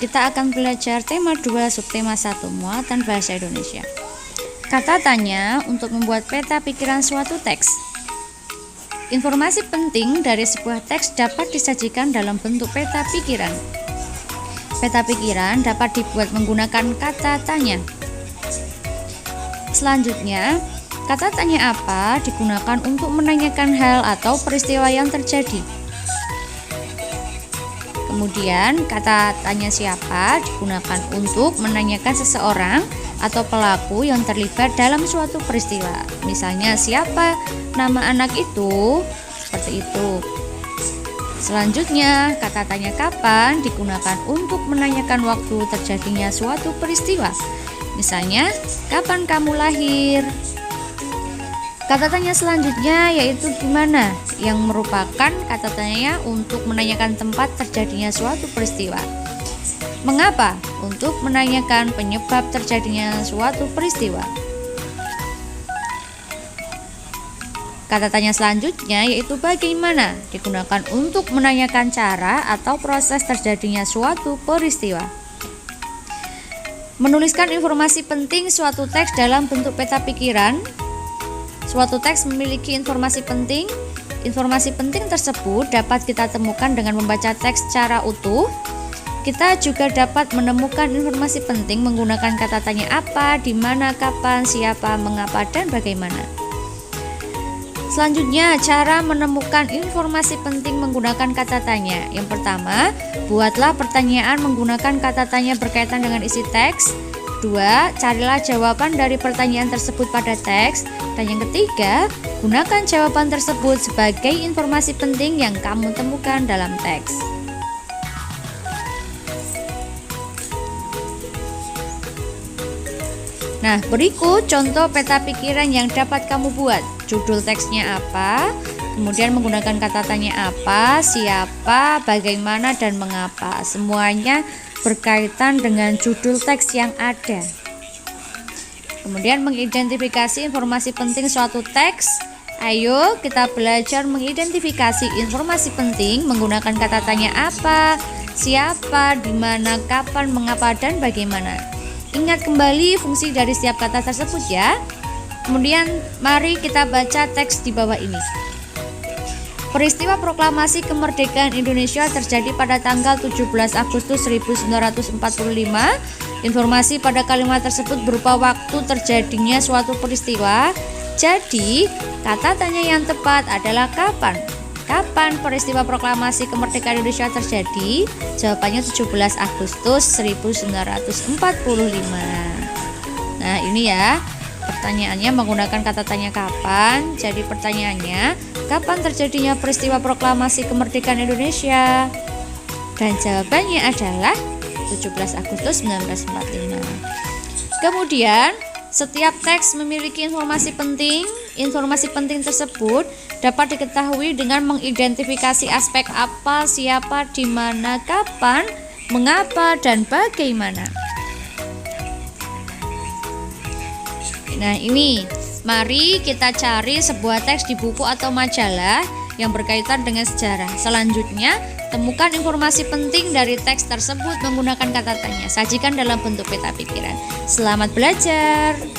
kita akan belajar tema 2 subtema 1 muatan bahasa Indonesia. Kata tanya untuk membuat peta pikiran suatu teks. Informasi penting dari sebuah teks dapat disajikan dalam bentuk peta pikiran. Peta pikiran dapat dibuat menggunakan kata tanya. Selanjutnya, kata tanya apa digunakan untuk menanyakan hal atau peristiwa yang terjadi. Kemudian, kata tanya siapa digunakan untuk menanyakan seseorang atau pelaku yang terlibat dalam suatu peristiwa. Misalnya, siapa nama anak itu? Seperti itu. Selanjutnya, kata tanya kapan digunakan untuk menanyakan waktu terjadinya suatu peristiwa. Misalnya, kapan kamu lahir? Kata tanya selanjutnya yaitu gimana, yang merupakan kata tanya untuk menanyakan tempat terjadinya suatu peristiwa. Mengapa, untuk menanyakan penyebab terjadinya suatu peristiwa. Kata tanya selanjutnya yaitu bagaimana, digunakan untuk menanyakan cara atau proses terjadinya suatu peristiwa. Menuliskan informasi penting suatu teks dalam bentuk peta pikiran. Suatu teks memiliki informasi penting. Informasi penting tersebut dapat kita temukan dengan membaca teks secara utuh. Kita juga dapat menemukan informasi penting menggunakan kata tanya apa, di mana, kapan, siapa, mengapa, dan bagaimana. Selanjutnya, cara menemukan informasi penting menggunakan kata tanya. Yang pertama, buatlah pertanyaan menggunakan kata tanya berkaitan dengan isi teks. 2. Carilah jawaban dari pertanyaan tersebut pada teks. Dan yang ketiga, gunakan jawaban tersebut sebagai informasi penting yang kamu temukan dalam teks. Nah, berikut contoh peta pikiran yang dapat kamu buat. Judul teksnya apa, kemudian menggunakan kata tanya apa, siapa, bagaimana, dan mengapa. Semuanya berkaitan dengan judul teks yang ada. Kemudian mengidentifikasi informasi penting suatu teks. Ayo kita belajar mengidentifikasi informasi penting menggunakan kata tanya apa, siapa, di mana, kapan, mengapa, dan bagaimana. Ingat kembali fungsi dari setiap kata tersebut ya. Kemudian mari kita baca teks di bawah ini. Peristiwa proklamasi kemerdekaan Indonesia terjadi pada tanggal 17 Agustus 1945. Informasi pada kalimat tersebut berupa waktu terjadinya suatu peristiwa. Jadi, kata tanya yang tepat adalah kapan. Kapan peristiwa proklamasi kemerdekaan Indonesia terjadi? Jawabannya 17 Agustus 1945. Nah, ini ya. Pertanyaannya menggunakan kata tanya kapan. Jadi pertanyaannya, kapan terjadinya peristiwa proklamasi kemerdekaan Indonesia? Dan jawabannya adalah 17 Agustus 1945. Kemudian, setiap teks memiliki informasi penting. Informasi penting tersebut dapat diketahui dengan mengidentifikasi aspek apa, siapa, di mana, kapan, mengapa, dan bagaimana. Nah, ini mari kita cari sebuah teks di buku atau majalah yang berkaitan dengan sejarah. Selanjutnya, temukan informasi penting dari teks tersebut menggunakan kata tanya. Sajikan dalam bentuk peta pikiran. Selamat belajar.